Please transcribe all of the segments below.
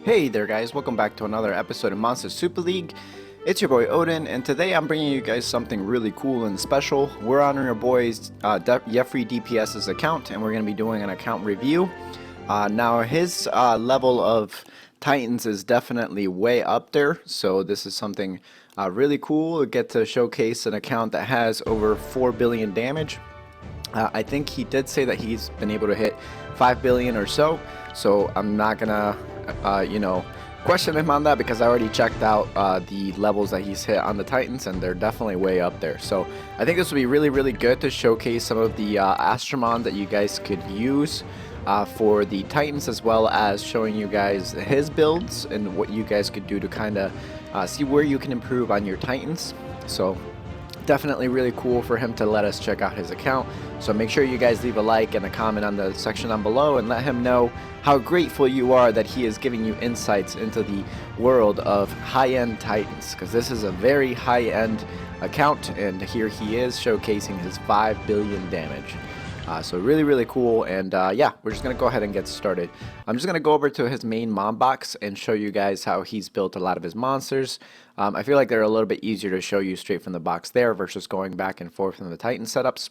Hey there guys, welcome back to another episode of Monster Super League. It's your boy Odin, and today I'm bringing you guys something really cool and special. We're on your boy's YefreiDPS's account, and we're going to be doing an account review. Now his level of Titans is definitely way up there, so this is something really cool. We get to showcase an account that has over 4 billion damage. I think he did say that he's been able to hit 5 billion or so, so I'm not gonna, question him on that because I already checked out the levels that he's hit on the Titans, and they're definitely way up there. So I think this will be really good to showcase some of the Astromon that you guys could use for the Titans, as well as showing you guys his builds and what you guys could do to kind of see where you can improve on your Titans. So definitely really cool for him to let us check out his account. So make sure you guys leave a like and a comment on the section down below and let him know how grateful you are that he is giving you insights into the world of high-end Titans, because this is a very high-end account, and here he is showcasing his 5 billion damage. So really cool, and yeah, we're just gonna go ahead and get started. I'm just gonna go over to his main mon box and show you guys how he's built a lot of his monsters. I feel like they're a little bit easier to show you straight from the box there versus going back and forth in the Titan setups.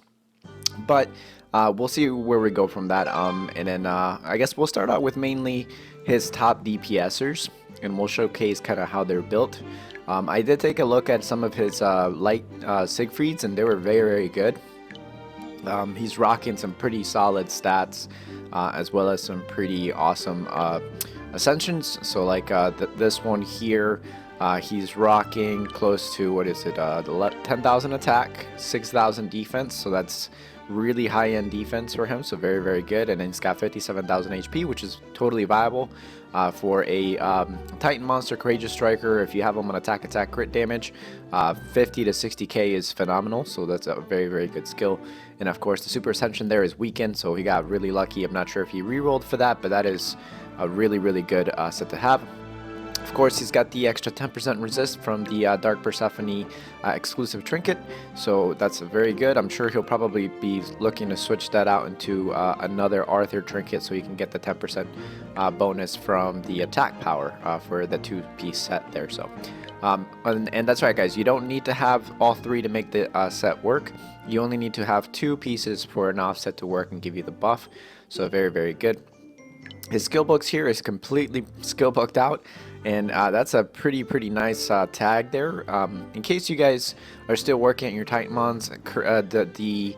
But we'll see where we go from that. And then I guess we'll start out with mainly his top DPSers, and we'll showcase kind of how they're built. I did take a look at some of his light Siegfrieds, and they were very good. He's rocking some pretty solid stats, as well as some pretty awesome ascensions. So like this one here, he's rocking close to, what is it, 10,000 attack, 6,000 defense, so that's really high-end defense for him, so very good. And then he's got 57,000 HP, which is totally viable for a Titan monster, Courageous Striker. If you have him on attack crit damage, 50 to 60k is phenomenal, so that's a very good skill. And of course the super ascension there is weakened, so he got really lucky. I'm not sure if he rerolled for that, but that is a really good set to have. Of course, he's got the extra 10% resist from the Dark Persephone exclusive trinket, so that's very good. I'm sure he'll probably be looking to switch that out into another Arthur trinket so he can get the 10% bonus from the attack power for the 2-piece set there. So, and that's right, guys. You don't need to have all three to make the set work. You only need to have 2 pieces for an offset to work and give you the buff. So very good. His skill books here is completely skill booked out, and that's a pretty nice tag there. In case you guys are still working at your Titanmons, the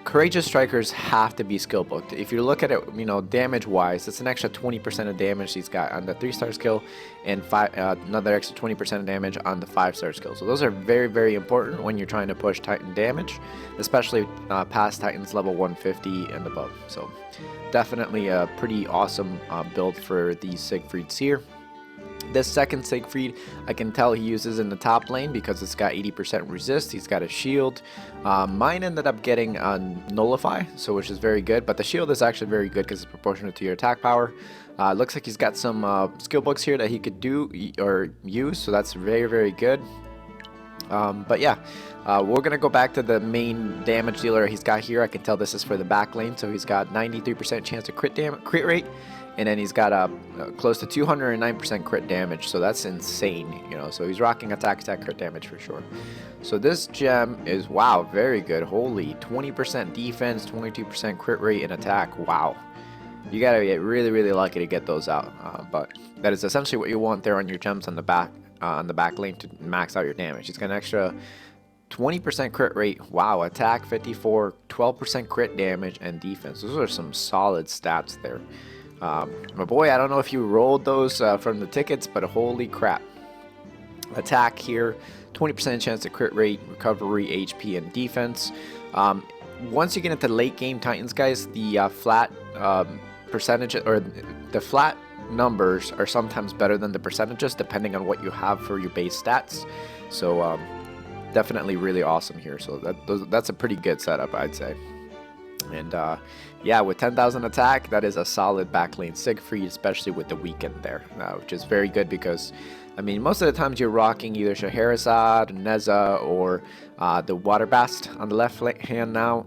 Courageous Strikers have to be skill booked. If you look at it, damage wise, it's an extra 20% of damage he's got on the 3-star skill, and another extra 20% of damage on the 5-star skill. So those are very important when you're trying to push Titan damage, especially past Titans level 150 and above. So definitely a pretty awesome build for these Siegfrieds here. This second Siegfried, I can tell he uses in the top lane because it's got 80% resist. He's got a shield. Mine ended up getting nullify, so which is very good, but the shield is actually very good because it's proportionate to your attack power. Looks like he's got some skill books here that he could do or use, so that's very good. But yeah, we're gonna go back to the main damage dealer he's got here. I can tell this is for the back lane, so he's got 93% chance of crit rate, and then he's got close to 209% crit damage, so that's insane, so he's rocking attack crit damage for sure. So this gem is, wow, very good. Holy, 20% defense, 22% crit rate and attack. Wow, you gotta get really lucky to get those out, but that is essentially what you want there on your gems on the back lane to max out your damage. He's got an extra 20% crit rate, wow, attack 54, 12% crit damage, and defense. Those are some solid stats there. My boy, I don't know if you rolled those from the tickets, but holy crap. Attack here, 20% chance of crit rate, recovery, HP, and defense. Once you get into late game Titans, guys, the flat percentage, or the flat numbers are sometimes better than the percentages depending on what you have for your base stats. So definitely really awesome here. So that's a pretty good setup, I'd say. And yeah, with 10,000 attack, that is a solid backlane Siegfried, especially with the weekend there, which is very good because, I mean, most of the times you're rocking either Scheherazade, Neza, or the Water Bast on the left hand now.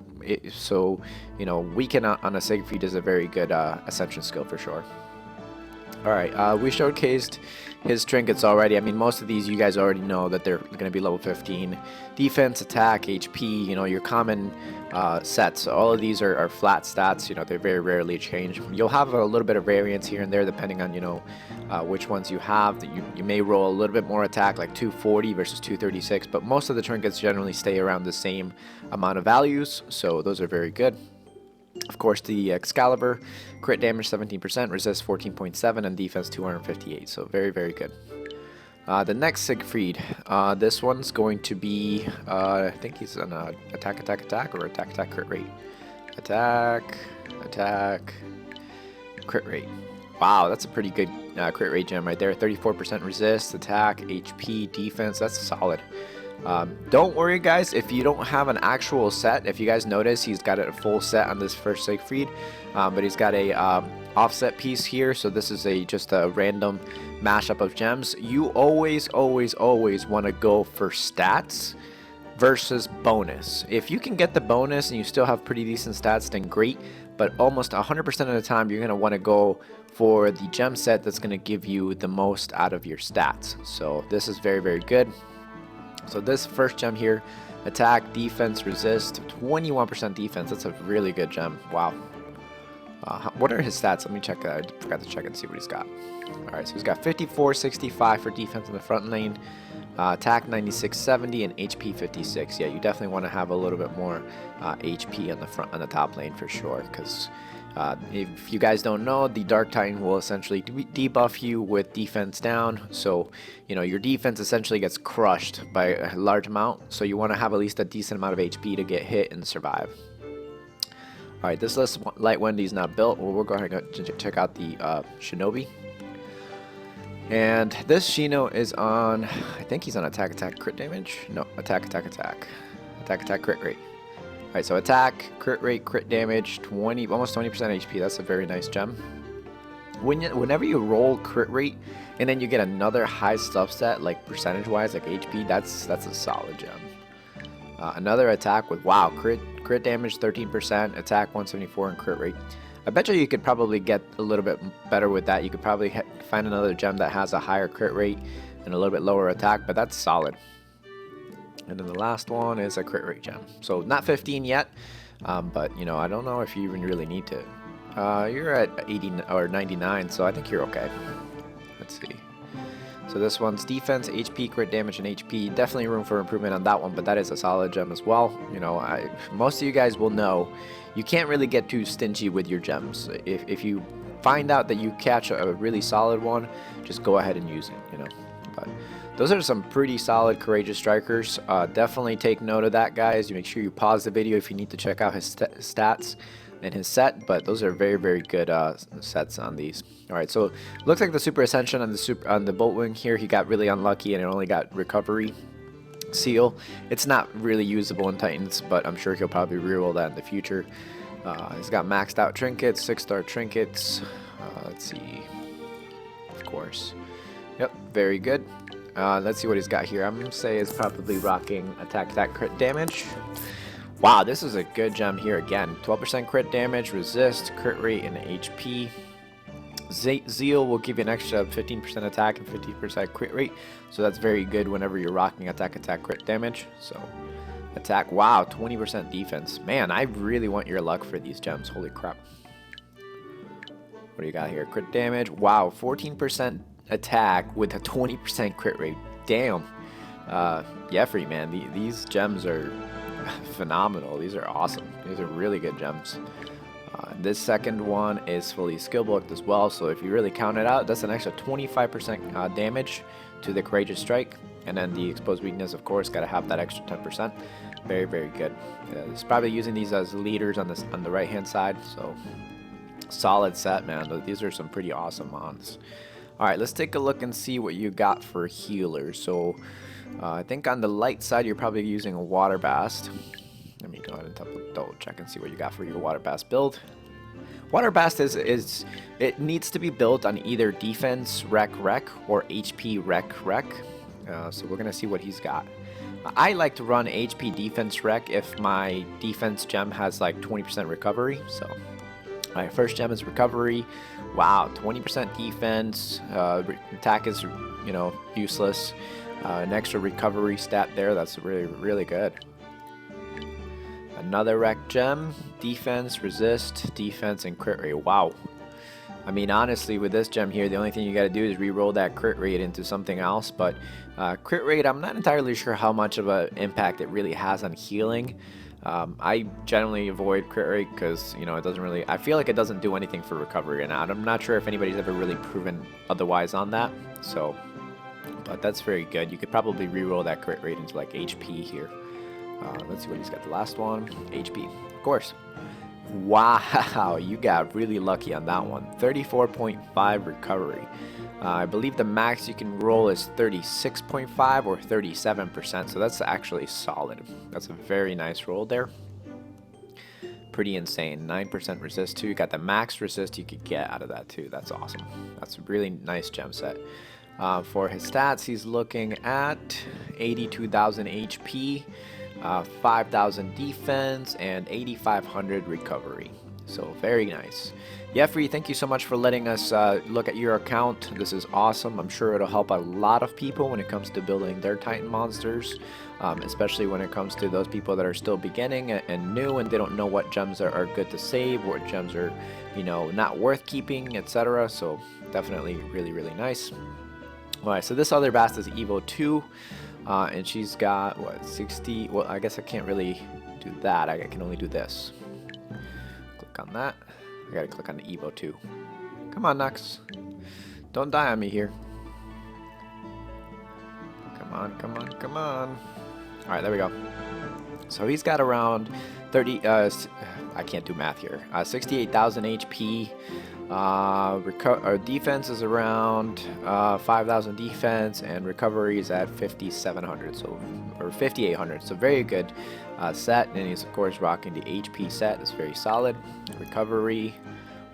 So, weekend on a Siegfried is a very good ascension skill for sure. Alright, we showcased his trinkets already. I mean, most of these you guys already know that they're going to be level 15. Defense, attack, HP, you know, your common sets. All of these are flat stats, you know, they very rarely change. You'll have a little bit of variance here and there depending on, you know, which ones you have. That you may roll a little bit more attack, like 240 versus 236, but most of the trinkets generally stay around the same amount of values, so those are very good. Of course, the Excalibur, crit damage 17%, resist 14.7, and defense 258, so very, very good. The next Siegfried, this one's going to be, I think he's an attack, or attack, crit rate. Attack, crit rate. Wow, that's a pretty good crit rate gem right there. 34% resist, attack, HP, defense, that's solid. Don't worry guys, if you don't have an actual set, if you guys notice he's got a full set on this first Siegfried, but he's got a offset piece here, so this is just a random mashup of gems. You always want to go for stats versus bonus. If you can get the bonus and you still have pretty decent stats, then great, but almost 100% of the time you're going to want to go for the gem set that's going to give you the most out of your stats. So this is very, very good. So this first gem here, attack, defense, resist, 21% defense. That's a really good gem. Wow. What are his stats? Let me check. I forgot to check and see what he's got. Alright, so he's got 54, 65 for defense in the front lane, attack 96, 70, and HP 56. Yeah, you definitely want to have a little bit more HP on the top lane for sure, because if you guys don't know, the Dark Titan will essentially debuff you with defense down, so you know your defense essentially gets crushed by a large amount, so you want to have at least a decent amount of HP to get hit and survive. Alright, this Light Wendy's not built. Well, we'll go ahead and check out the Shinobi. And this Shino is on, I think he's on attack, crit damage? No, attack, crit rate. Alright, so attack, crit rate, crit damage, almost 20% HP. That's a very nice gem. Whenever you roll crit rate and then you get another high subset, like percentage-wise, like HP, that's a solid gem. Another attack with, wow, crit damage 13%, attack 174, and crit rate. I bet you could probably get a little bit better with that. You could probably find another gem that has a higher crit rate and a little bit lower attack, but that's solid. And then the last one is a crit rate gem. So not 15 yet, but you know, I don't know if you even really need to. You're at 80 or 99, so I think you're okay. Let's see. So this one's defense, HP, crit damage, and HP. Definitely room for improvement on that one, but that is a solid gem as well. You know, most of you guys will know you can't really get too stingy with your gems. If you find out that you catch a really solid one, just go ahead and use it, you know. But those are some pretty solid courageous strikers. Definitely take note of that, guys. You make sure you pause the video if you need to check out his stats and his set, but those are very, very good sets on these. All right, so looks like the Super Ascension on the Boltwing here, he got really unlucky and it only got recovery seal. It's not really usable in Titans, but I'm sure he'll probably reroll that in the future. He's got maxed out trinkets, 6-star trinkets. Let's see, of course. Yep, very good. Let's see what he's got here. I'm gonna say is probably rocking attack, crit damage. Wow, this is a good gem here again. 12% crit damage, resist, crit rate, and HP. Zeal will give you an extra 15% attack and 50% crit rate, so that's very good whenever you're rocking attack, crit damage. So attack, wow, 20% defense. Man, I really want your luck for these gems. Holy crap. What do you got here? Crit damage, wow, 14% attack with a 20% crit rate. Damn. Yefrei, man, these gems are phenomenal. These are awesome. These are really good gems. This second one is fully skill booked as well, so if you really count it out, that's an extra 25% damage to the courageous strike, and then the exposed weakness, of course, got to have that extra 10%. Very, very good. It's probably using these as leaders on the right hand side, so solid set, man. These are some pretty awesome mons. All right, let's take a look and see what you got for healers. So I think on the light side you're probably using a water bast. Let me go ahead and double check and see what you got for your water bast build. Water bast it needs to be built on either defense rec or HP rec. So we're gonna see what he's got. I like to run HP defense rec if my defense gem has like 20% recovery. So my first gem is recovery Wow, 20% defense. Attack is, you know, useless. An extra recovery stat there. That's really, really good. Another wreck gem. Defense, resist, defense, and crit rate. Wow. I mean, honestly, with this gem here, the only thing you got to do is re-roll that crit rate into something else. But crit rate, I'm not entirely sure how much of an impact it really has on healing. I generally avoid crit rate because, you know, it doesn't really, I feel like it doesn't do anything for recovery, and I'm not sure if anybody's ever really proven otherwise on that. So, but that's very good. You could probably re-roll that crit rate into like HP here. Let's see what he's got. The last one, HP, of course. Wow, you got really lucky on that one. 34.5 recovery. I believe the max you can roll is 36.5 or 37%, so that's actually solid. That's a very nice roll there. Pretty insane. 9% resist too. You got the max resist you could get out of that too. That's awesome. That's a really nice gem set. For his stats, he's looking at 82,000 HP. 5,000 defense, and 8,500 recovery. So very nice. Yefrei, thank you so much for letting us look at your account. This is awesome. I'm sure it'll help a lot of people when it comes to building their Titan monsters, especially when it comes to those people that are still beginning and new, and they don't know what gems are good to save, what gems are, you know, not worth keeping, etc. So definitely really, really nice. All right, so this other Bast is Evo 2. And she's got, what, 60? Well, I guess I can't really do that. I can only do this. Click on that. I gotta click on the Evo 2. Come on, Nux. Don't die on me here. Come on, come on, come on. Alright, there we go. So he's got around 30, I can't do math here. 68,000 HP. Defense is around 5,000 defense, and recovery is at 5,700, so, or 5,800. So very good set, and he's of course rocking the HP set. It's very solid. Recovery,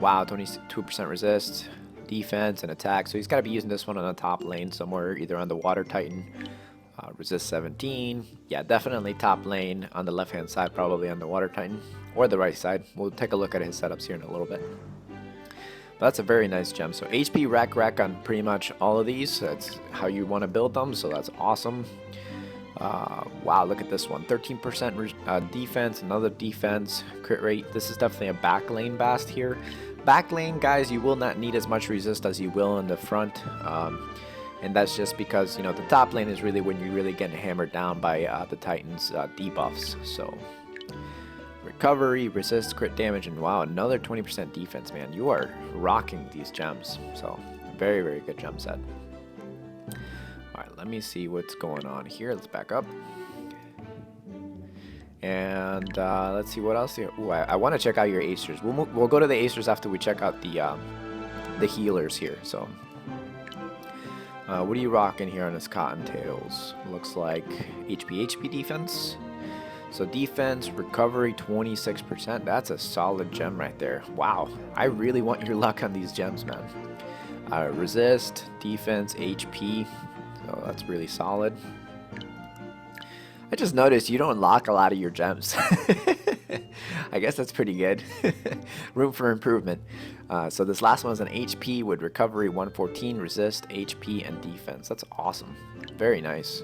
wow, 22% resist, defense, and attack. So he's got to be using this one on the top lane somewhere, either on the Water Titan. Resist 17. Yeah, definitely top lane on the left hand side, probably on the Water Titan, or the right side. We'll take a look at his setups here in a little bit. That's a very nice gem. So HP rack on pretty much all of these. That's how you want to build them, so that's awesome. Wow, look at this one. 13% defense, another defense, crit rate. This is definitely a back lane Bast here. Back lane, guys, you will not need as much resist as you will in the front. And that's just because, you know, the top lane is really when you're really getting hammered down by the Titans debuffs. So recovery, resist, crit damage, and wow, another 20% defense, man. You are rocking these gems. So very, very good gem set. All right, let me see what's going on here. Let's back up. And let's see what else here. Ooh, I want to check out your Acers. We'll go to the Acers after we check out the healers here. So what are you rocking here on his Cottontails? Looks like HP defense. So defense, recovery, 26%. That's a solid gem right there. Wow, I really want your luck on these gems, man. Resist, defense, HP. So that's really solid. I just noticed you don't unlock a lot of your gems. I guess that's pretty good. Room for improvement. So this last one is an HP with recovery 114, resist, HP, and defense. That's awesome. Very nice.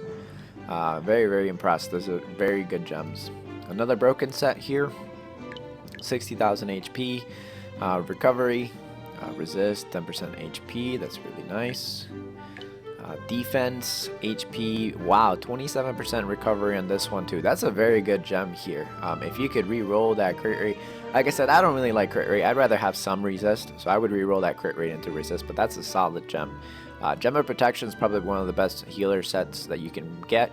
Very, very impressed. Those are very good gems. Another broken set here. 60,000 HP. Recovery. Resist, 10% HP. That's really nice. Defense, HP, wow, 27% recovery on this one too. That's a very good gem here. If you could re-roll that crit rate, like I said, I don't really like crit rate. I'd rather have some resist, so I would re-roll that crit rate into resist, but that's a solid gem. Gem of Protection is probably one of the best healer sets that you can get.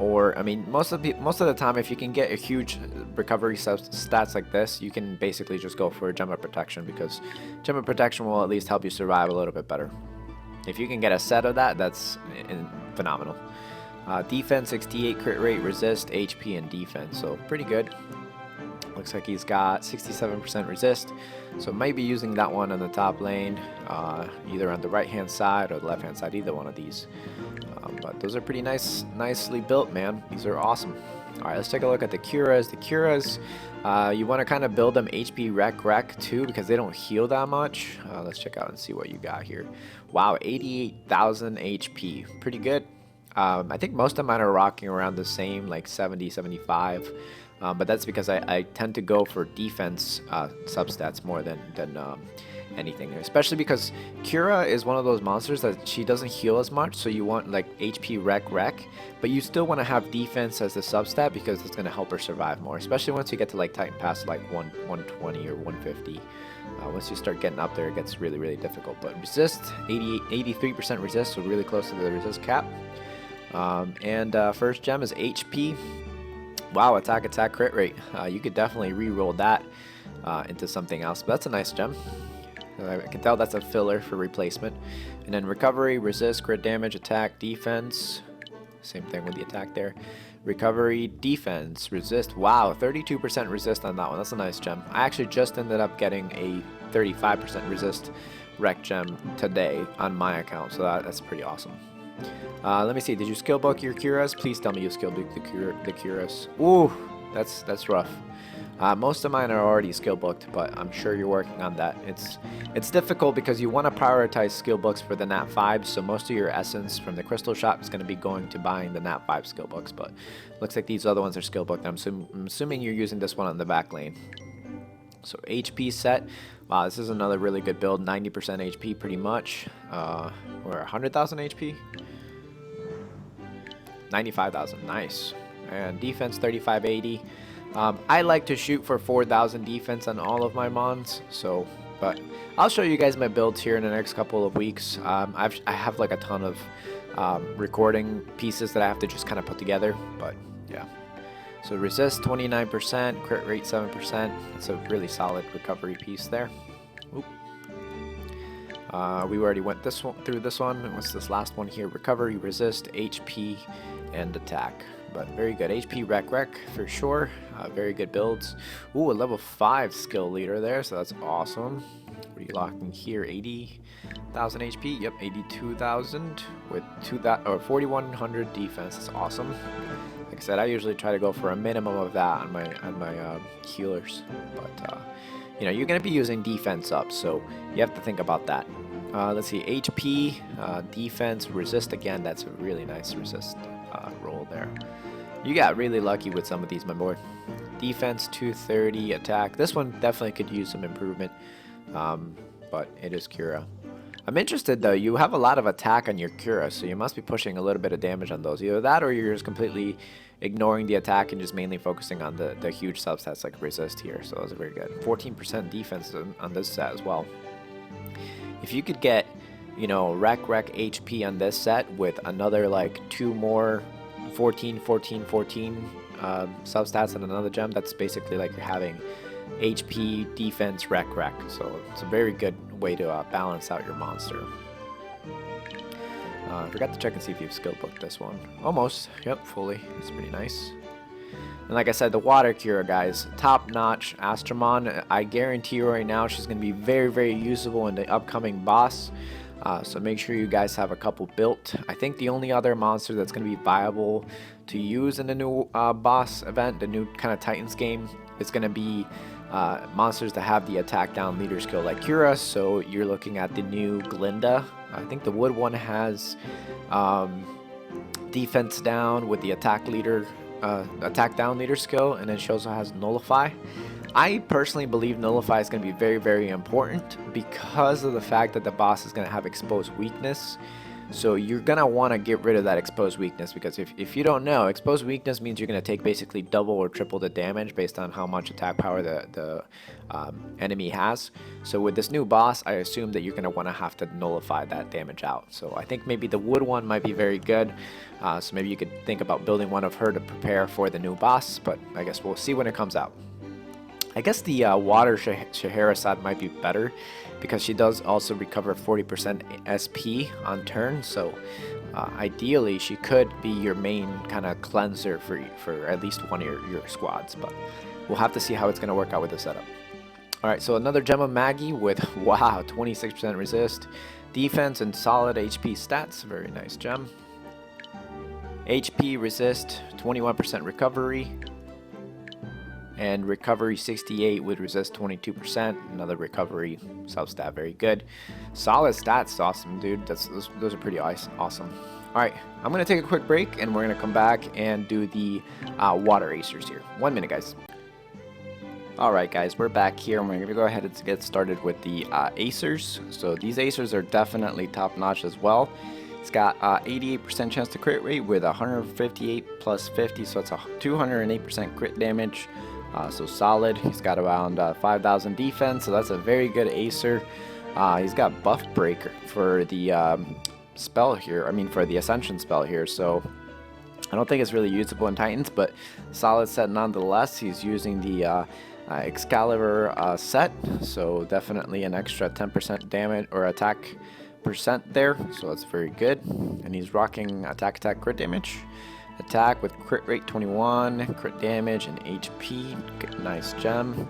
Or, I mean, most of the time, if you can get a huge recovery stats like this, you can basically just go for a Gem of Protection, because Gem of Protection will at least help you survive a little bit better. If you can get a set of that, that's phenomenal. Defense, 68 crit rate, resist, HP, and defense. So pretty good. Looks like he's got 67% resist. So maybe using that one on the top lane, either on the right-hand side or the left-hand side, either one of these. But those are pretty nicely built, man. These are awesome. Alright, let's take a look at the Curas. The Curas, you want to kind of build them HP rec too, because they don't heal that much. Let's check out and see what you got here. Wow, 88,000 HP. Pretty good. I think most of mine are rocking around the same, like 70, 75. But that's because I tend to go for defense substats more than anything, especially because Cura is one of those monsters that she doesn't heal as much, so you want like HP rec, but you still want to have defense as the substat because it's going to help her survive more, especially once you get to like Titan Pass like 120 or 150. Once you start getting up there, it gets really difficult. But resist, 83% resist, so really close to the resist cap. First gem is HP. Wow, attack crit rate. You could definitely re-roll that into something else, but that's a nice gem. I can tell that's a filler for replacement. And then recovery, resist, crit damage, attack, defense. Same thing with the attack there. Recovery, defense, resist. Wow, 32% resist on that one. That's a nice gem. I actually just ended up getting a 35% resist rec gem today on my account, so that's pretty awesome. Let me see. Did you skill book your Curas? Please tell me you skill booked the Curas. Ooh, that's rough. Most of mine are already skill booked, but I'm sure you're working on that. It's difficult because you want to prioritize skill books for the Nat 5, so most of your essence from the crystal shop is going to be going to buying the Nat 5 skill books, but looks like these other ones are skill booked. I'm assuming you're using this one on the back lane. So HP set. Wow, this is another really good build. 90% HP pretty much. Or 100,000 HP. 95,000. Nice. And defense 3580. I like to shoot for 4,000 defense on all of my mons, but I'll show you guys my builds here in the next couple of weeks. I have like a ton of recording pieces that I have to just kind of put together, but yeah. So resist 29%, crit rate 7%. It's a really solid recovery piece there. Oop. We already went through this one. What's this last one here? Recovery, resist, HP, and attack. But very good. HP rec for sure. Very good builds. Ooh, a level 5 skill leader there, so that's awesome. What are you locking here? 80,000 HP. Yep, 82,000 with 4,100 defense. That's awesome. Like I said, I usually try to go for a minimum of that on my healers, but you know, you're gonna be using defense up, so you have to think about that. Let's see, HP, defense, resist again. That's a really nice resist roll there. You got really lucky with some of these, my boy. Defense 230, attack. This one definitely could use some improvement, but it is Cura. I'm interested though, you have a lot of attack on your Cura, so you must be pushing a little bit of damage on those. Either that or you're just completely ignoring the attack and just mainly focusing on the huge substats like resist here, so those are very good. 14% defense on this set as well. If you could get, you know, rec HP on this set with another like 2 more 14 substats and another gem, that's basically like you're having HP, defense, rec. So it's a very good way to balance out your monster. Forgot to check and see if you've skill booked this one. Almost. Yep, fully. It's pretty nice. And like I said, the water Cura, guys, top notch. Astromon, I guarantee you right now she's going to be very usable in the upcoming boss. So make sure you guys have a couple built. I think the only other monster that's going to be viable to use in the new boss event, the new kind of Titans game, is going to be monsters that have the attack down leader skill like Cura. So you're looking at the new Glinda. I think the wood one has defense down with the attack down leader skill, and then she also has Nullify. I personally believe Nullify is going to be very important because of the fact that the boss is going to have exposed weakness. So you're going to want to get rid of that exposed weakness, because if you don't know, exposed weakness means you're going to take basically double or triple the damage based on how much attack power the enemy has. So with this new boss, I assume that you're going to want to have to nullify that damage out. So I think maybe the wood one might be very good. So maybe you could think about building one of her to prepare for the new boss, but I guess we'll see when it comes out. I guess the water Scheherazade might be better because she does also recover 40% SP on turn, so ideally she could be your main kind of cleanser for at least one of your squads, but we'll have to see how it's going to work out with the setup. Alright, so another gem of Maggie with, wow, 26% resist, defense, and solid HP stats. Very nice gem. HP resist 21% recovery, and recovery 68 with resist 22%. Another recovery sub-stat, very good. Solid stats, awesome, dude. Those are pretty awesome. All right, I'm gonna take a quick break, and we're gonna come back and do the water acers here. 1 minute, guys. All right, guys, we're back here, and we're gonna go ahead and get started with the acers. So these acers are definitely top notch as well. It's got 88% chance to crit rate with 158 plus 50, so it's a 208% crit damage. So solid. He's got around 5,000 defense, so that's a very good acer. He's got buff breaker for the spell here. I mean, for the ascension spell here. So I don't think it's really usable in Titans, but solid set nonetheless. He's using the Excalibur set, so definitely an extra 10% damage or attack percent there, so that's very good. And he's rocking attack crit damage, attack with crit rate 21, crit damage and HP. Nice gem.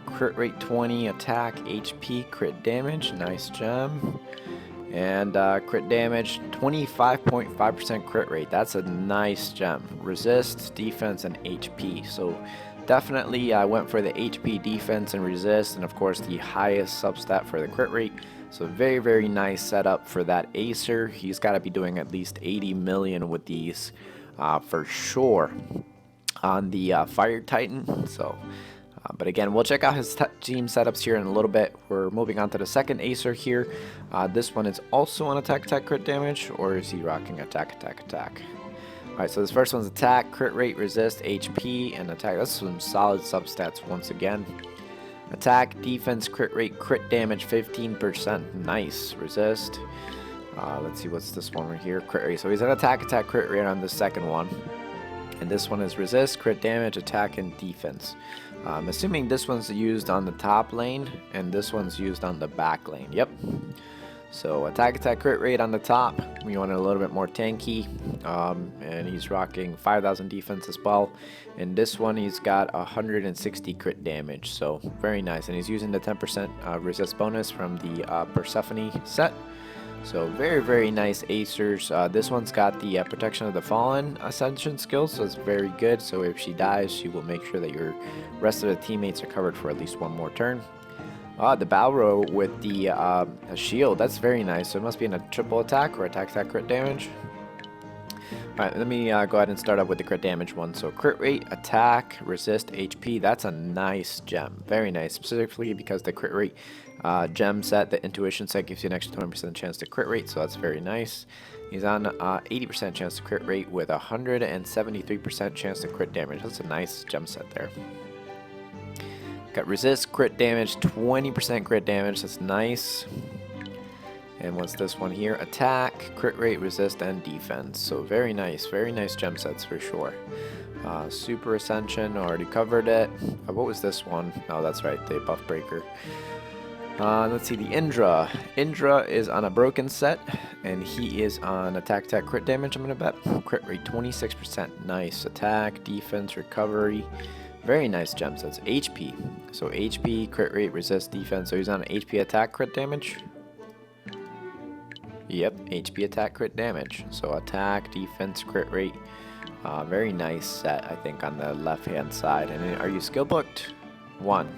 Crit rate 20, attack, HP, crit damage. Nice gem. And crit damage 25.5% crit rate. That's a nice gem. Resist, defense, and HP. So definitely I went for the HP, defense, and resist, and of course the highest substat for the crit rate. So very, very nice setup for that acer. He's got to be doing at least 80 million with these for sure on the Fire Titan. So, but again, we'll check out his team setups here in a little bit. We're moving on to the second acer here. This one is also on attack crit damage, or is he rocking attack? Alright, so this first one's attack, crit rate, resist, HP, and attack. That's some solid substats once again. Attack, defense, crit rate, crit damage 15%. Nice. Resist. Let's see, what's this one right here? Crit rate. So he's an attack, crit rate on the second one. And this one is resist, crit damage, attack, and defense. I'm assuming this one's used on the top lane, and this one's used on the back lane. Yep. So attack, crit rate on the top. We want it a little bit more tanky. And he's rocking 5,000 defense as well. And this one, he's got 160 crit damage. So very nice. And he's using the 10% resist bonus from the Persephone set. So very, very nice acers. This one's got the protection of the fallen ascension skill, so it's very good. So if she dies, she will make sure that your rest of the teammates are covered for at least one more turn. The Balro with the shield, that's very nice. So it must be in a triple attack or attack crit damage. Alright, let me go ahead and start up with the crit damage one. So crit rate, attack, resist, HP, that's a nice gem. Very nice, specifically because the crit rate gem set, the intuition set, gives you an extra 20% chance to crit rate, so that's very nice. He's on 80% chance to crit rate with 173% chance to crit damage. That's a nice gem set there. Got resist, crit damage, 20% crit damage, that's nice. And what's this one here? Attack, crit rate, resist, and defense. So very nice gem sets for sure. Super Ascension, already covered it. What was this one? Oh, that's right, the buff breaker. Let's see, the Indra. Indra is on a broken set, and he is on attack crit damage, I'm gonna bet. Crit rate 26%. Nice. Attack, defense, recovery. Very nice gem sets. HP. So HP, crit rate, resist, defense. So he's on HP attack crit damage. Yep, HP attack crit damage. So attack, defense, crit rate. Very nice set, I think, on the left hand side. And are you skill booked? 1.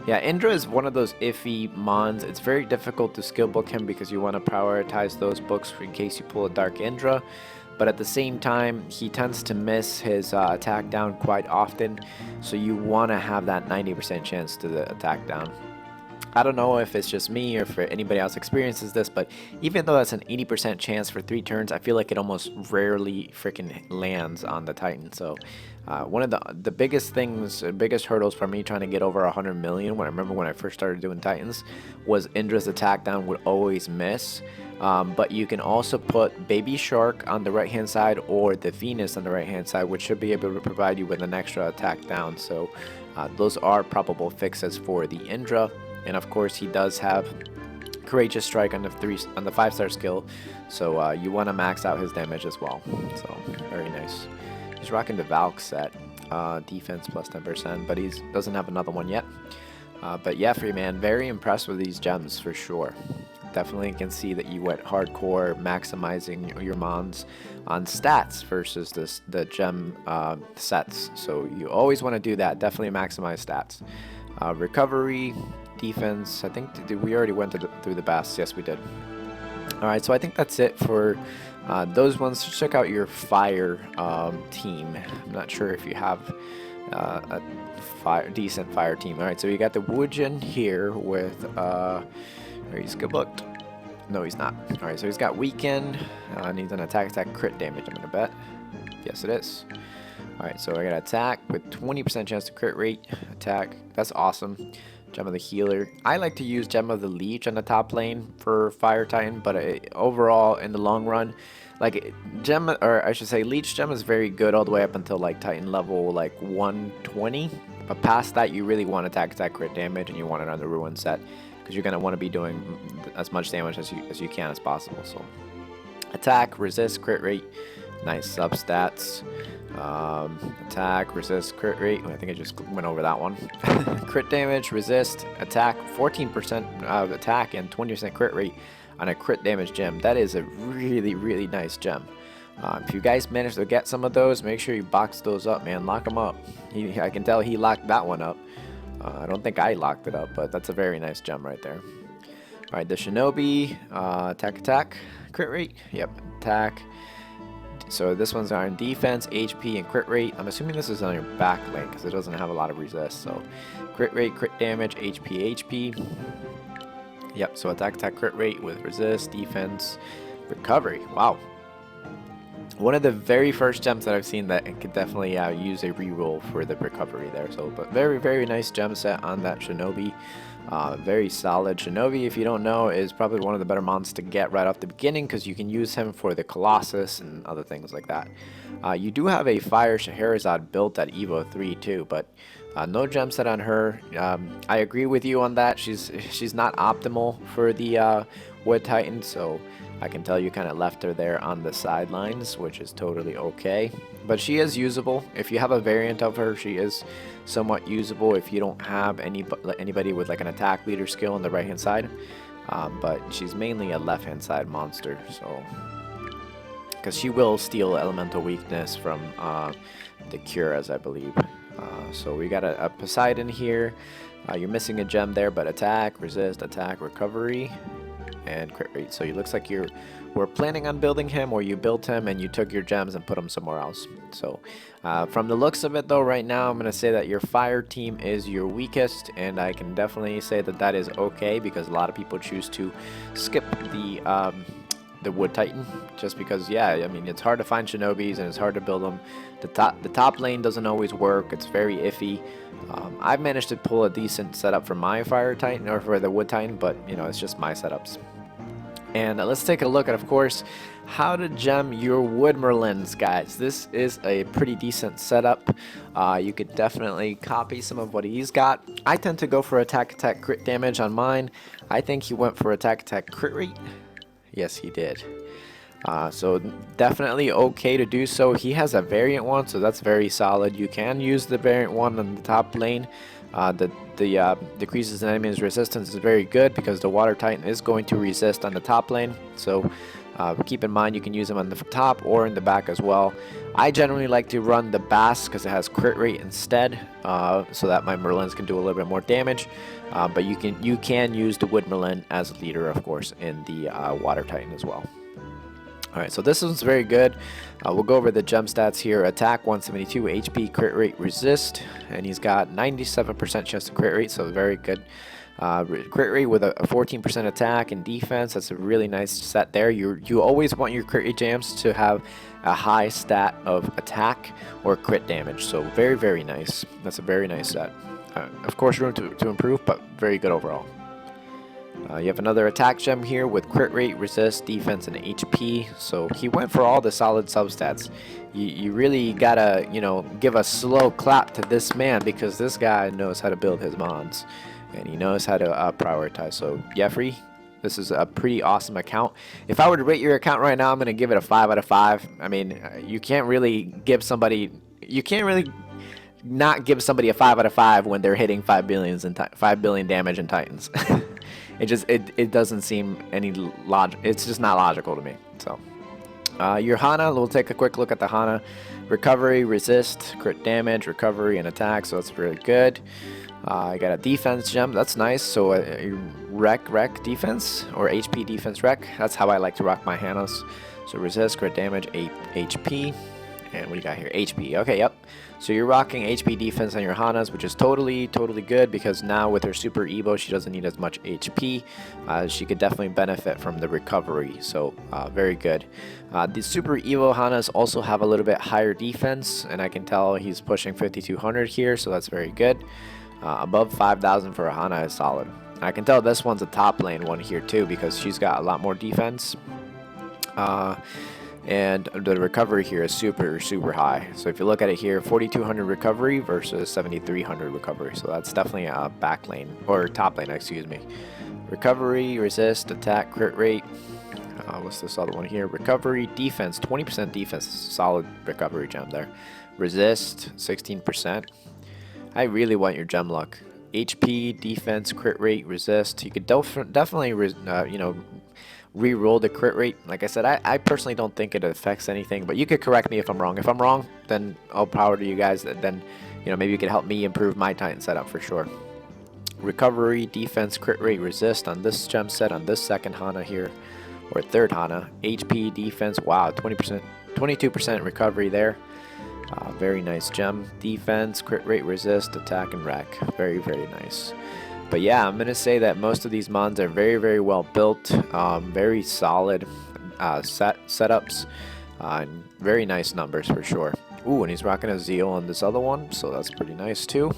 Yeah, Indra is one of those iffy mons. It's very difficult to skill book him because you want to prioritize those books in case you pull a Dark Indra. But at the same time, he tends to miss his attack down quite often. So you want to have that 90% chance to the attack down. I don't know if it's just me or if anybody else experiences this, but even though that's an 80% chance for 3 turns, I feel like it almost rarely freaking lands on the Titan. So one of the biggest things, biggest hurdles for me trying to get over 100 million, when I remember when I first started doing Titans, was Indra's attack down would always miss. But you can also put Baby Shark on the right hand side or the Venus on the right hand side, which should be able to provide you with an extra attack down. So those are probable fixes for the Indra. And of course, he does have Courageous Strike on the 5-star skill, so you want to max out his damage as well. So very nice. He's rocking the Valk set, defense plus 10%, but he doesn't have another one yet. But yeah, man, very impressed with these gems for sure. definitely can see that you went hardcore maximizing your mons on stats versus the gem sets. So you always want to do that. Definitely maximize stats. Recovery, defense. I think we already went through the best. Yes, we did. All right, so I think that's it for those ones. Check out your fire team. I'm not sure if you have a decent fire team. All right, so you got the Woojin here with he's good booked. No, he's not. All right, so he's got weekend. Needs an attack crit damage, I'm gonna bet. Yes, it is. All right, so I got attack with 20% chance to crit rate. Attack, that's awesome. Gem of the Healer. I like to use Gem of the Leech on the top lane for Fire Titan, but overall, in the long run, like Leech Gem is very good all the way up until like Titan level like 120. But past that, you really want attack crit damage, and you want it on the Ruin set because you're gonna want to be doing as much damage as you can as possible. So, attack, resist, crit rate, nice sub stats. Attack, resist, crit rate. I think I just went over that one. Crit damage, resist, attack, 14% attack and 20% crit rate on a crit damage gem. That is a really nice gem. If you guys manage to get some of those, make sure you box those up, man. Lock them up. I can tell he locked that one up. I don't think I locked it up, but that's a very nice gem right there. All right, the Shinobi, attack, crit rate. Yep, attack. So this one's on defense, HP, and crit rate. I'm assuming this is on your back lane because it doesn't have a lot of resist. So crit rate, crit damage, HP. Yep, so attack, crit rate with resist, defense, recovery. Wow. One of the very first gems that I've seen that could definitely use a reroll for the recovery there. So, but very nice gem set on that Shinobi. Very solid. Shinobi, if you don't know, is probably one of the better mons to get right off the beginning because you can use him for the Colossus and other things like that. You do have a Fire Scheherazade built at Evo 3 too, but no gem set on her. I agree with you on that. She's not optimal for the Wood Titan, so I can tell you kind of left her there on the sidelines, which is totally okay. But she is usable. If you have a variant of her, she is somewhat usable if you don't have anybody with like an attack leader skill on the right hand side. But she's mainly a left hand side monster, so because she will steal elemental weakness from the Curas, I believe. So we got a Poseidon here. You're missing a gem there, but attack, resist, attack, recovery, and crit rate. So it looks like we're planning on building him, or you built him and you took your gems and put them somewhere else. So from the looks of it though, right now I'm going to say that your fire team is your weakest, and I can definitely say that that is okay because a lot of people choose to skip the Wood Titan just because, yeah, I mean, it's hard to find Shinobis and it's hard to build them. The top lane doesn't always work. It's very iffy. I've managed to pull a decent setup for my Fire Titan or for the Wood Titan, but you know, it's just my setups. And let's take a look at, of course, how to gem your Wood Merlins, guys. This is a pretty decent setup. You could definitely copy some of what he's got. I tend to go for attack crit damage on mine. I think he went for attack crit rate. Yes, he did. So definitely okay to do so. He has a variant one, so that's very solid. You can use the variant one on the top lane. The decreases an enemy's resistance is very good because the Water Titan is going to resist on the top lane. So keep in mind you can use them on the top or in the back as well. I generally like to run the Bass because it has crit rate instead, so that my Merlins can do a little bit more damage. But you can use the Wood Merlin as a leader, of course, in the Water Titan as well. Alright, so this one's very good. We'll go over the gem stats here. Attack 172, HP, crit rate, resist, and he's got 97% chance to crit rate, so very good. Crit rate with a 14% attack and defense. That's a really nice set there. You always want your crit rate jams to have a high stat of attack or crit damage, so very nice. That's a very nice set. Of course, room to improve, but very good overall. You have another attack gem here with crit rate, resist, defense, and HP. So he went for all the solid substats. You really gotta, you know, give a slow clap to this man because this guy knows how to build his mons and he knows how to prioritize. So Yefrei, this is a pretty awesome account. If I were to rate your account right now, I'm gonna give it a 5 out of 5. I mean, you can't really give somebody, not give somebody a 5 out of 5 when they're hitting 5 billion damage in Titans. it doesn't seem any it's just not logical to me. So your Hana, we'll take a quick look at the Hana. Recovery, resist, crit damage, recovery, and attack, so that's really good. I got a defense gem, that's nice. So rec defense, or HP defense rec, that's how I like to rock my Hanas. So resist, crit damage, 8 HP. And what do you got here? HP. Okay, yep. So you're rocking HP defense on your Hanas, which is totally good, because now with her Super Evo, she doesn't need as much HP. She could definitely benefit from the recovery. So very good. The Super Evo Hanas also have a little bit higher defense, and I can tell he's pushing 5200 here, so that's very good. Above 5000 for a Hana is solid. I can tell this one's a top lane one here too, because she's got a lot more defense. And the recovery here is super high. So if you look at it here, 4200 recovery versus 7300 recovery. So that's definitely a back lane, or top lane, excuse me. Recovery, resist, attack, crit rate. What's this other one here? Recovery, defense, 20% defense. Solid recovery gem there. Resist, 16%. I really want your gem luck. HP, defense, crit rate, resist. You could definitely, you know, re-roll the crit rate. Like I said, I personally don't think it affects anything, but you could correct me if I'm wrong. If I'm wrong, then all power to you guys. Then, you know, maybe you could help me improve my Titan setup for sure. Recovery, defense, crit rate, resist on this gem set, on this second Hana here, or third Hana. HP, defense, wow, 20%, 22% recovery there. Very nice gem. Defense, crit rate, resist, attack, and wreck. Very nice. But yeah, I'm going to say that most of these mons are very well built, very solid setups, and very nice numbers for sure. Ooh, and he's rocking a Zeal on this other one, so that's pretty nice too.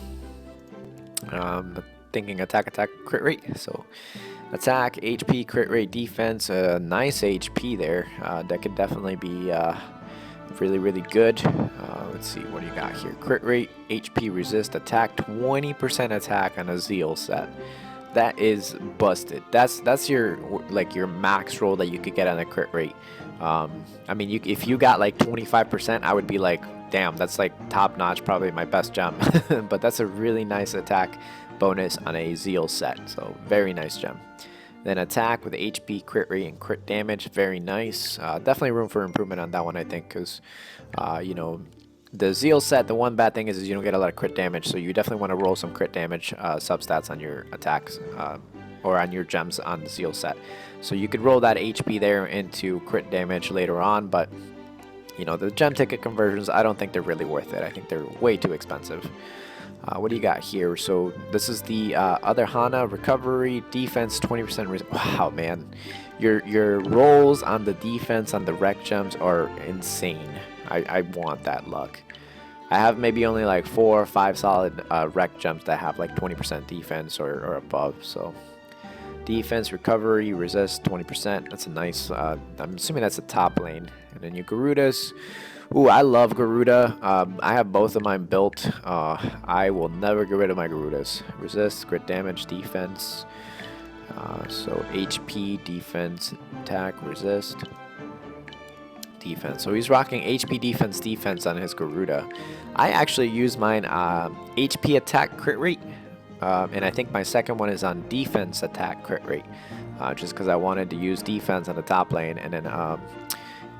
Thinking attack, crit rate. So attack, HP, crit rate, defense, nice HP there. That could definitely be really good. Let's see, what do you got here? Crit rate, HP, resist, attack, 20% attack on a Zeal set. That is busted. That's your your max roll that you could get on a crit rate. I mean, if you got like 25%, I would be like, damn, that's like top notch, probably my best gem. But that's a really nice attack bonus on a Zeal set. So very nice gem. Then attack with HP, crit rate, and crit damage. Very nice. Definitely room for improvement on that one, I think, because, you know, the Zeal set, the one bad thing is you don't get a lot of crit damage, so you definitely want to roll some crit damage substats on your attacks, or on your gems on the Zeal set. So you could roll that HP there into crit damage later on, but, you know, the gem ticket conversions, I don't think they're really worth it. I think they're way too expensive. What do you got here? So this is the other Hana. Recovery, defense, 20%. Wow, man. Your rolls on the defense on the rec gems are insane. I want that luck. I have maybe only like 4 or 5 solid rec gems that have like 20% defense or above. So defense, recovery, resist, 20%. That's a nice, I'm assuming that's a top lane. And then your Garudas. Ooh, I love Garuda. I have both of mine built. I will never get rid of my Garudas. Resist, crit damage, defense. So HP, defense, attack, resist, defense. So he's rocking HP, defense on his Garuda. I actually use mine HP attack crit rate. And I think my second one is on defense attack crit rate. Just because I wanted to use defense on the top lane, and then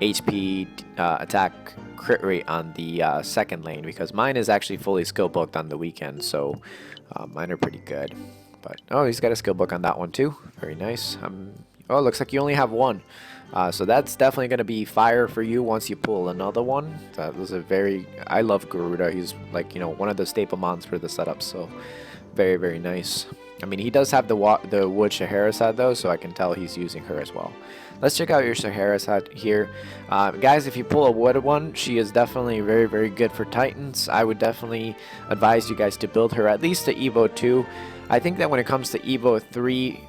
HP attack crit rate on the second lane, because mine is actually fully skill booked on the weekend, so mine are pretty good. But oh, he's got a skill book on that one too. Very nice. Oh, it looks like you only have one, so that's definitely going to be fire for you once you pull another one. That was a very, I love Garuda. He's like, you know, one of the staple mons for the setup, so very nice. I mean, he does have the wood Scheherazade though, so I can tell he's using her as well. Let's check out your Scheherazade here. Guys, if you pull a wood one, she is definitely very good for Titans. I would definitely advise you guys to build her at least to Evo 2. I think that when it comes to Evo 3,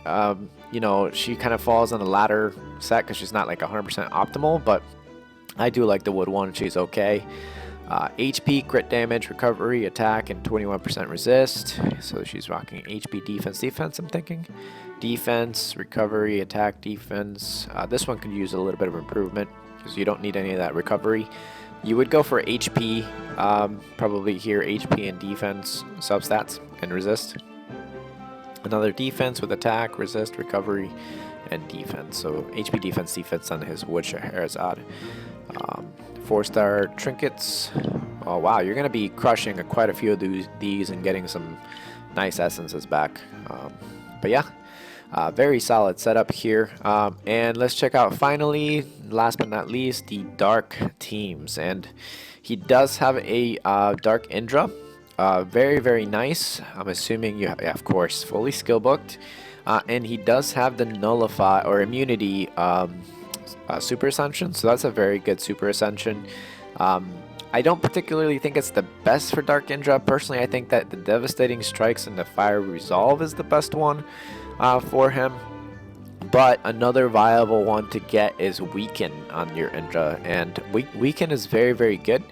you know, she kind of falls on the latter set because she's not like 100% optimal, but I do like the wood one. She's okay. HP, crit damage, recovery, attack, and 21% resist. So she's rocking HP, defense, I'm thinking. Defense, recovery, attack, defense. This one could use a little bit of improvement because you don't need any of that recovery. You would go for HP, probably here, HP and defense substats and resist. Another defense with attack, resist, recovery, and defense. So HP defense on his Wood Scheherazade. 4-star trinkets. Oh wow, you're gonna be crushing quite a few of these and getting some nice essences back. But yeah, very solid setup here. And let's check out finally, last but not least, the dark teams. And he does have a dark Indra. Very nice. I'm assuming you have, yeah, of course, fully skill booked. And he does have the nullify or immunity super ascension, so that's a very good super ascension. I don't particularly think it's the best for Dark Indra. Personally, I think that the Devastating Strikes and the Fire Resolve is the best one for him. But another viable one to get is Weaken on your Indra, and Weaken is very good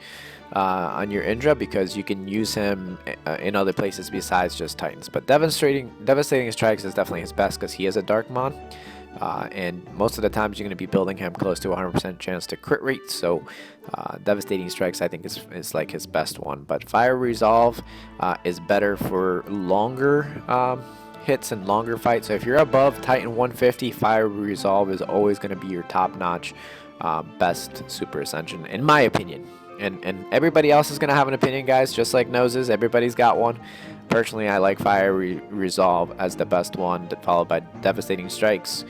on your Indra because you can use him in other places besides just Titans. But Devastating Strikes is definitely his best because he is a Darkmon. And most of the times you're going to be building him close to 100% chance to crit rate, so Devastating Strikes I think is like his best one. But Fire Resolve is better for longer hits and longer fights. So if you're above Titan 150, Fire Resolve is always going to be your top-notch best Super Ascension, in my opinion. And everybody else is going to have an opinion, guys, just like noses. Everybody's got one. Personally, I like Fire Resolve as the best one, followed by Devastating Strikes.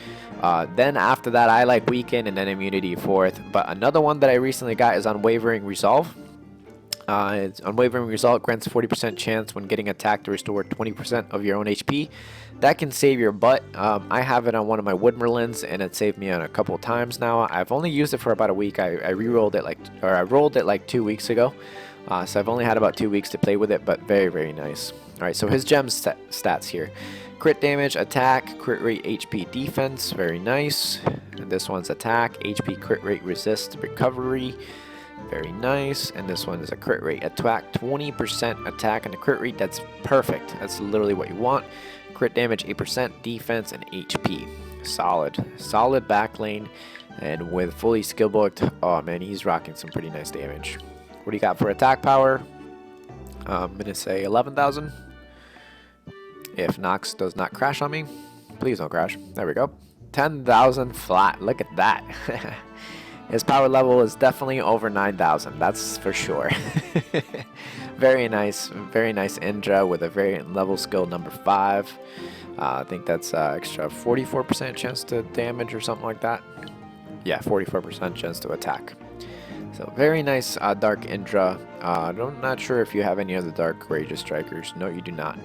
Then after that, I like Weaken, and then Immunity fourth. But another one that I recently got is Unwavering Resolve. It's Unwavering Resolve grants 40% chance when getting attacked to restore 20% of your own HP. That can save your butt. I have it on one of my Wood Merlins, and it saved me on a couple times now. I've only used it for about a week. I rolled it like 2 weeks ago. So I've only had about 2 weeks to play with it, but very nice. Alright, so his gem stats here. Crit damage, attack, crit rate, HP, defense, very nice. And this one's attack, HP, crit rate, resist, recovery, very nice. And this one is a crit rate, attack, 20% attack and a crit rate, that's perfect. That's literally what you want. Crit damage, 8%, defense, and HP. Solid back lane. And with fully skill booked, oh man, he's rocking some pretty nice damage. What do you got for attack power? I'm going to say 11,000. If Nox does not crash on me, please don't crash. There we go. 10,000 flat. Look at that. His power level is definitely over 9,000. That's for sure. Very nice Indra with a variant level skill number 5. I think that's extra 44% chance to damage or something like that. Yeah, 44% chance to attack. So very nice Dark Indra. I'm not sure if you have any other Dark Courageous Strikers. No, you do not.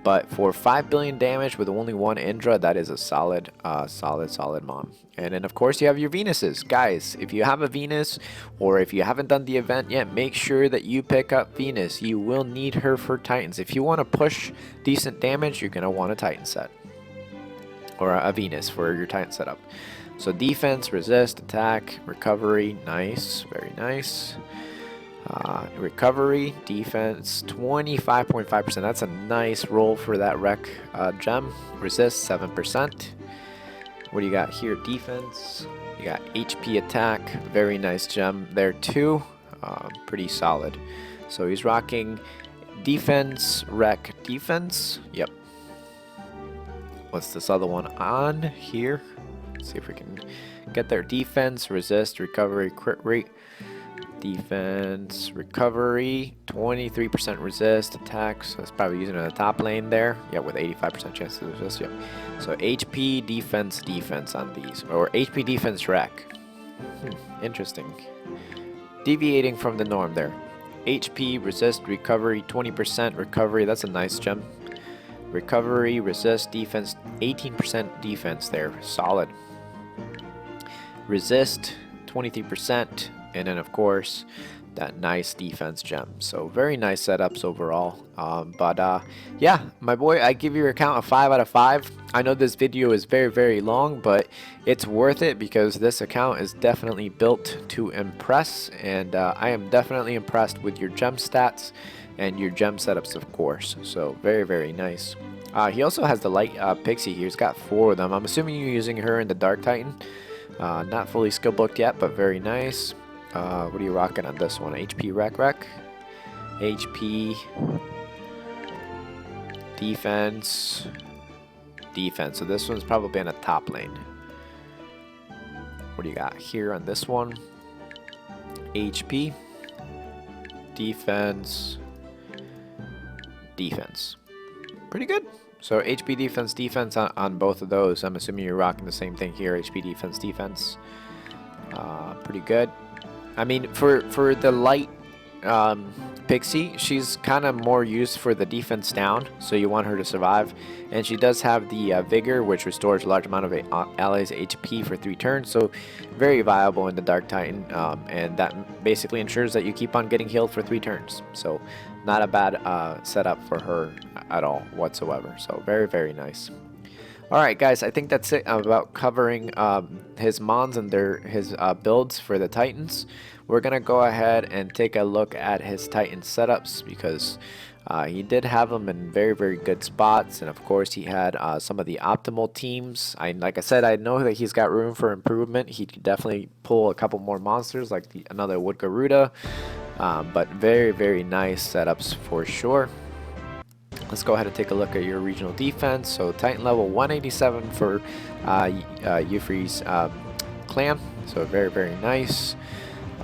But for 5 billion damage with only one Indra, that is a solid mom. And then of course you have your Venuses. Guys, if you have a Venus or if you haven't done the event yet, make sure that you pick up Venus. You will need her for Titans. If you want to push decent damage, you're going to want a Titan set. Or a Venus for your Titan setup. So defense, resist, attack, recovery, nice, very nice. Recovery, defense, 25.5%. That's a nice roll for that rec gem. Resist, 7%. What do you got here? Defense. You got HP attack. Very nice gem there too. Pretty solid. So he's rocking defense, rec, defense. Yep. What's this other one on here? Let's see if we can get there. Defense, resist, recovery, crit rate. Defense, recovery, 23% resist, attack, so it's probably using it in the top lane there. Yeah, with 85% chance to resist, yep. So HP, defense on these, or HP, defense, rec. Interesting. Deviating from the norm there. HP, resist, recovery, 20% recovery, that's a nice gem. Recovery, resist, defense, 18% defense there, solid. Resist, 23%. And then, of course, that nice defense gem. So, very nice setups overall. Yeah, my boy, I give your account a 5 out of 5. I know this video is very long, but it's worth it because this account is definitely built to impress. And I am definitely impressed with your gem stats and your gem setups, of course. So, very nice. He also has the light pixie here. He's got 4 of them. I'm assuming you're using her in the Dark Titan. Not fully skill booked yet, but very nice. What are you rocking on this one? HP rec. HP defense. defense. So this one's probably in a top lane. What do you got here on this one? HP, defense, defense. Pretty good. So HP, defense, defense on both of those. I'm assuming you're rocking the same thing here. HP, defense, defense. Pretty good. I mean, for the light Pixie, she's kind of more used for the defense down, so you want her to survive. And she does have the Vigor, which restores a large amount of allies' HP for 3 turns, so very viable in the Dark Titan. And that basically ensures that you keep on getting healed for 3 turns. So not a bad setup for her at all whatsoever. So very, very nice. Alright guys, I think that's it about covering his mons and his builds for the Titans. We're going to go ahead and take a look at his Titan setups because he did have them in very, very good spots. And of course he had some of the optimal teams. Like I said, I know that he's got room for improvement. He could definitely pull a couple more monsters like another Wood Garuda. But very, very nice setups for sure. Let's go ahead and take a look at your regional defense. So Titan level 187 for YefreiDPS clan. So very, very nice.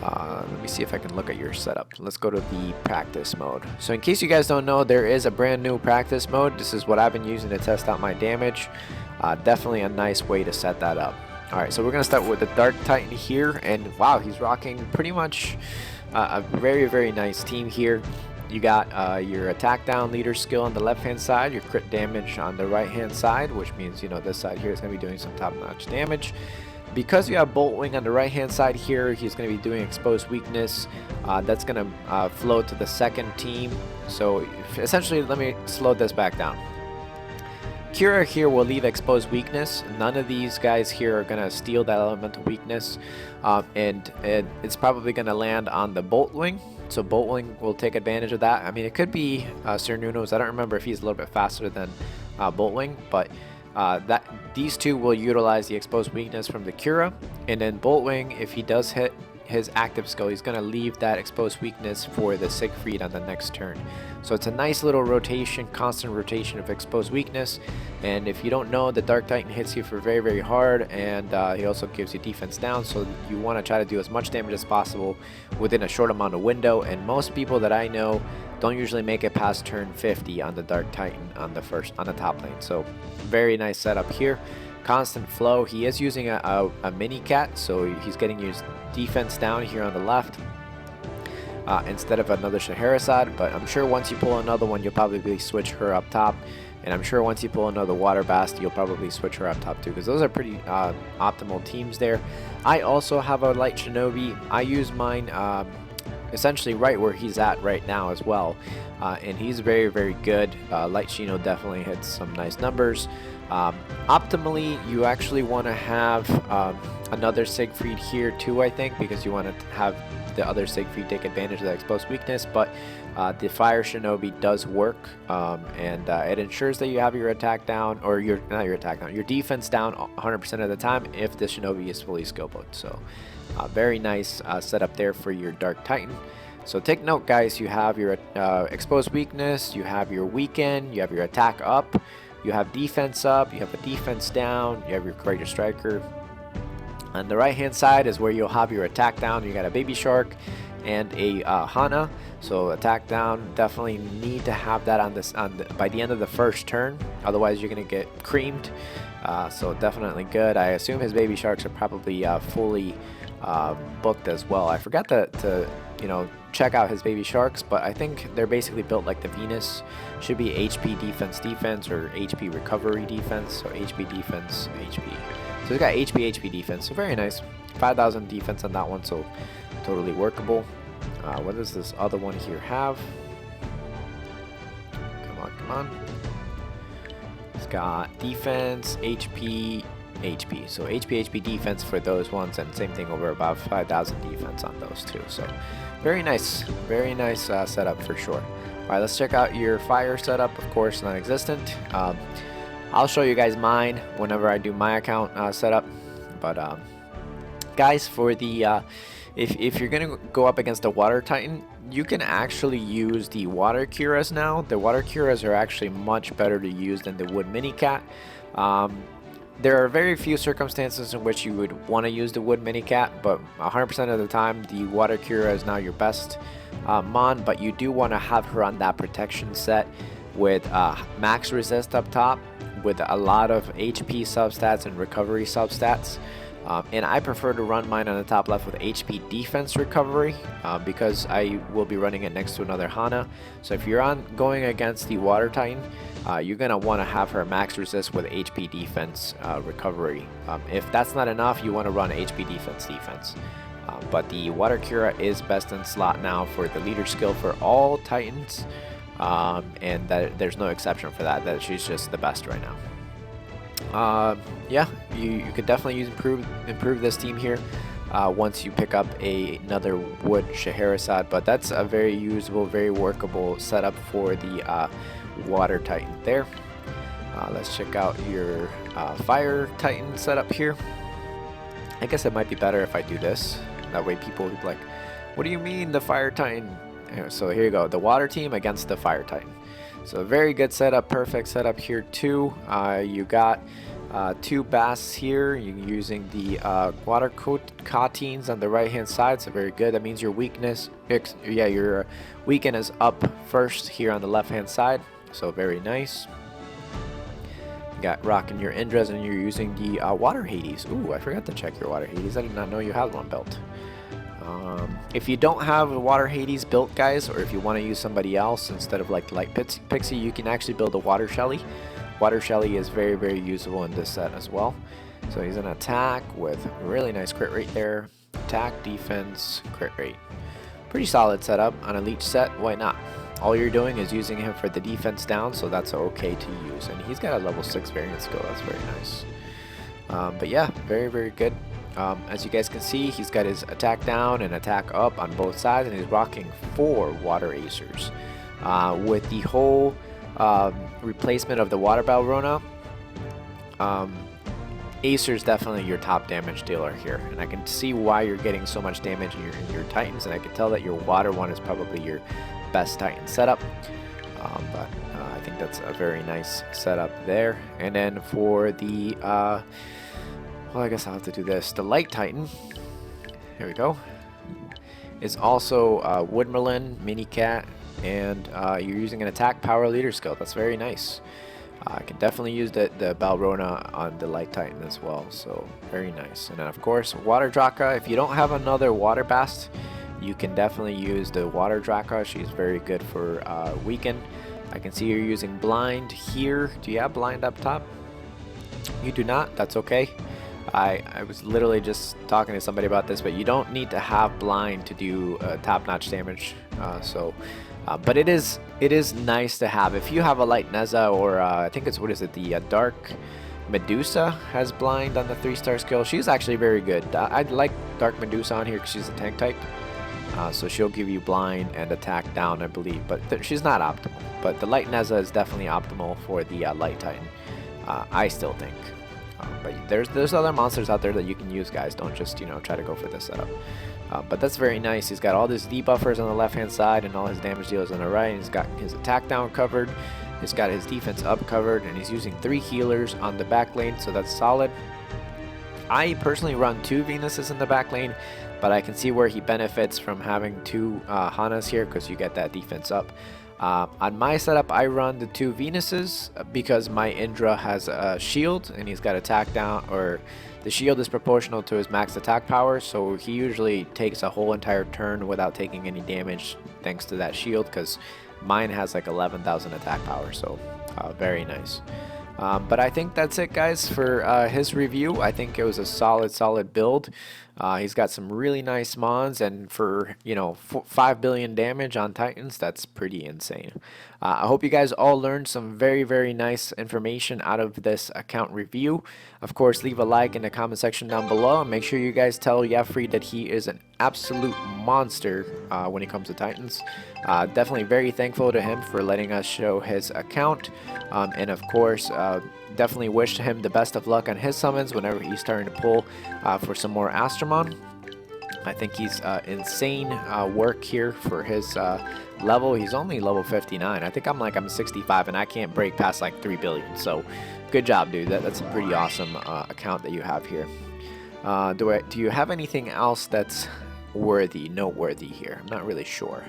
Let me see if I can look at your setup. Let's go to the practice mode. So in case you guys don't know, there is a brand new practice mode. This is what I've been using to test out my damage. Definitely a nice way to set that up. Alright, so we're going to start with the Dark Titan here. And wow, he's rocking pretty much a very, very nice team here. You got your attack down leader skill on the left hand side, your crit damage on the right hand side, which means, you know, this side here is going to be doing some top notch damage. Because you have Bolt Wing on the right hand side here, he's going to be doing exposed weakness. That's going to flow to the second team. So essentially, let me slow this back down. Cura here will leave exposed weakness. None of these guys here are going to steal that elemental weakness. And it's probably going to land on the Bolt Wing. So Bolt Wing will take advantage of that. I mean, it could be Sir Nuno's. I don't remember if he's a little bit faster than Bolt Wing, but these two will utilize the exposed weakness from the Cura. And then Bolt Wing, if he does hit his active skill, he's going to leave that exposed weakness for the Siegfried on the next turn. So it's a nice little rotation, constant rotation of exposed weakness. And if you don't know, the Dark Titan hits you for very, very hard, and he also gives you defense down, so you want to try to do as much damage as possible within a short amount of window. And most people that I know don't usually make it past turn 50 on the Dark Titan on the top lane. So very nice setup here. Constant flow. He is using a mini cat, so he's getting his defense down here on the left instead of another Scheherazade. But I'm sure once you pull another one, you'll probably switch her up top. And I'm sure once you pull another Water Bast, you'll probably switch her up top too, because those are pretty optimal teams there. I also have a light Shinobi. I use mine essentially right where he's at right now as well. And he's very, very good. Light Shino definitely hits some nice numbers. Optimally, you actually want to have another Siegfried here too, I think, because you want to have the other Siegfried take advantage of that exposed weakness. But the Fire Shinobi does work, and it ensures that you have your attack down, or your defense down 100% of the time if the Shinobi is fully skill booked. So very nice setup there for your Dark Titan. So take note, guys, you have your exposed weakness, you have your weaken, you have your attack up, you have defense up, you have a defense down, you have your Courageous Striker. On the right hand side is where you'll have your attack down. You got a Baby Shark and a Hana. So attack down, definitely need to have that by the end of the first turn, otherwise you're gonna get creamed. So definitely good. I assume his Baby Sharks are probably fully booked as well. I forgot to check out his Baby Sharks, but I think they're basically built like the Venus. Should be HP defense or HP recovery defense. So HP defense, HP. So he's got HP defense. So very nice. 5,000 defense on that one. So totally workable. What does this other one here have? Come on. It's got defense, HP. So HP defense for those ones, and same thing over about 5,000 defense on those two. So very nice setup for sure. All right, let's check out your fire setup. Of course, non-existent. I'll show you guys mine whenever I do my account setup. But guys, for the if you're gonna go up against the Water Titan, you can actually use the Water Curas now. The Water Curas are actually much better to use than the Wood Mini Cat. There are very few circumstances in which you would want to use the wood mini-cat, but 100% of the time the water Cura is now your best mon, but you do want to have her on that protection set with max resist up top, with a lot of HP substats and recovery substats. And I prefer to run mine on the top left with HP defense recovery because I will be running it next to another Hana. So if you're going against the Water Titan, you're going to want to have her max resist with HP defense recovery. If that's not enough, you want to run HP defense. But the Water Cura is best in slot now for the leader skill for all Titans. And there's no exception for that she's just the best right now. Yeah, you could definitely improve this team here once you pick up another wood Scheherazade, but that's a very usable, very workable setup for the Water Titan there. Let's check out your Fire Titan setup here. I guess it might be better if I do this. That way people will be like, what do you mean the Fire Titan? So here you go, the Water team against the Fire Titan. So very good setup, perfect setup here too. You got two basts here. You're using the water Catines on the right hand side, so very good. That means your your weaken is up first here on the left hand side, so very nice. You got rocking your Indras and you're using the water Hades. Ooh, I forgot to check your water Hades. I did not know you had one built. If you don't have a Water Hades built, guys, or if you want to use somebody else instead of like Light Pixie, you can actually build a Water Shelly. Water Shelly is very, very usable in this set as well. So he's an attack with really nice crit rate there. Attack, defense, crit rate. Pretty solid setup on a leech set. Why not? All you're doing is using him for the defense down, so that's okay to use. And he's got a level 6 variant skill. That's very nice. But yeah, very, very good. As you guys can see, he's got his attack down and attack up on both sides, and he's rocking 4 water acers. With the whole replacement of the water Balrona, Acer is definitely your top damage dealer here, and I can see why you're getting so much damage in your Titans, and I can tell that your water one is probably your best Titan setup. But I think that's a very nice setup there. And then for the well, I guess I'll have to do this. The Light Titan, here we go, is also Wood Merlin, Mini Cat, and you're using an attack power leader skill. That's very nice. I can definitely use the Balrona on the Light Titan as well, so very nice. And then of course, Water Draka. If you don't have another Water Bast, you can definitely use the Water Draka. She's very good for weaken. I can see you're using Blind here. Do you have Blind up top? You do not? That's okay. I was literally just talking to somebody about this, but you don't need to have Blind to do top-notch damage. But it is nice to have. If you have a Light Neza or I think it's, what is it, the Dark Medusa has Blind on the 3-star skill. She's actually very good. I'd like Dark Medusa on here because she's a tank type. So she'll give you Blind and attack down, I believe. But she's not optimal. But the Light Neza is definitely optimal for the Light Titan. I still think. But there's other monsters out there that you can use, guys. Don't just, try to go for this setup. But that's very nice. He's got all his debuffers on the left-hand side and all his damage dealers on the right. And he's got his attack down covered. He's got his defense up covered. And he's using 3 healers on the back lane, so that's solid. I personally run 2 Venuses in the back lane, but I can see where he benefits from having 2 Hanas here because you get that defense up. On my setup, I run the 2 Venuses because my Indra has a shield and he's got attack down, or the shield is proportional to his max attack power, so he usually takes a whole entire turn without taking any damage thanks to that shield, because mine has like 11,000 attack power, so very nice. But I think that's it, guys, for his review. I think it was a solid build. He's got some really nice mons, and for 5 billion damage on Titans, that's pretty insane. I hope you guys all learned some very nice information out of this account review. Of course, leave a like in the comment section down below, and make sure you guys tell Yefrei that he is an absolute monster when it comes to Titans. Definitely very thankful to him for letting us show his account, and of course definitely wish him the best of luck on his summons whenever he's starting to pull for some more Astromon. I think he's insane work here for his level. He's only level 59. I think I'm 65 and I can't break past like 3 billion. So good job, dude. That's a pretty awesome account that you have here. Do you have anything else that's noteworthy here? I'm not really sure.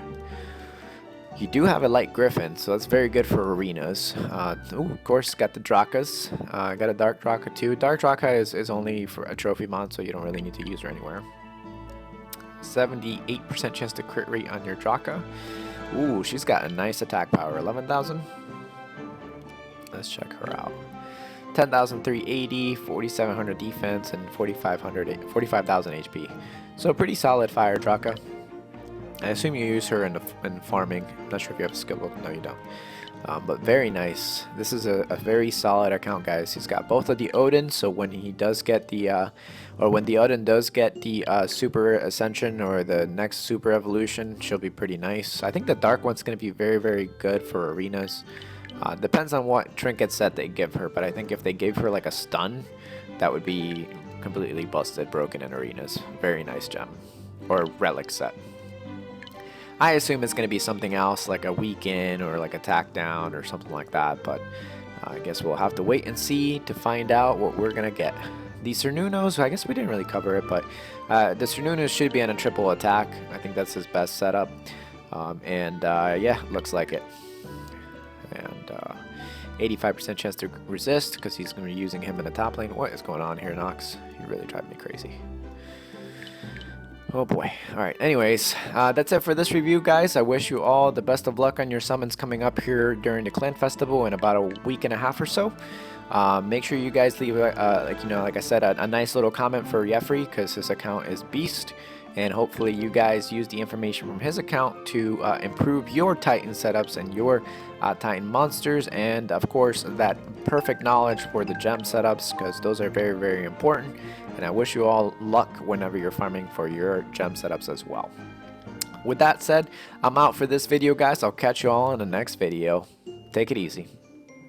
You do have a light griffin, so that's very good for arenas. Of course, got the Drakas. Got a dark Draka too. Dark Draka is only for a trophy mod, so you don't really need to use her anywhere. 78% chance to crit rate on your Draka. Ooh, she's got a nice attack power. 11,000. Let's check her out. 10,380, 4,700 defense, and 45,000 HP. So pretty solid fire Draka. I assume you use her in farming. I'm not sure if you have a skill book. No, you don't. But very nice. This is a very solid account, guys. He's got both of the Odin, so when he does get the, when the Odin does get the Super Ascension or the next Super Evolution, she'll be pretty nice. I think the Dark one's going to be very, very good for arenas. Depends on what trinket set they give her, but I think if they gave her like a stun, that would be completely busted, broken in arenas. Very nice gem. Or relic set. I assume it's going to be something else, like a weaken or like a tack down or something like that, but I guess we'll have to wait and see to find out what we're going to get. The Cernunos, I guess we didn't really cover it, but the Cernunos should be on a triple attack. I think that's his best setup. Yeah, looks like it. And 85% chance to resist because he's going to be using him in the top lane. What is going on here, Nox? You're really driving me crazy. Oh boy. Alright, anyways, that's it for this review, guys. I wish you all the best of luck on your summons coming up here during the Clan Festival in about a week and a half or so. Make sure you guys leave, like I said, a nice little comment for Yefrei because his account is beast. And hopefully you guys use the information from his account to improve your Titan setups and your Titan monsters. And of course, that perfect knowledge for the gem setups because those are very, very important. And I wish you all luck whenever you're farming for your gem setups as well. With that said, I'm out for this video, guys. I'll catch you all in the next video. Take it easy.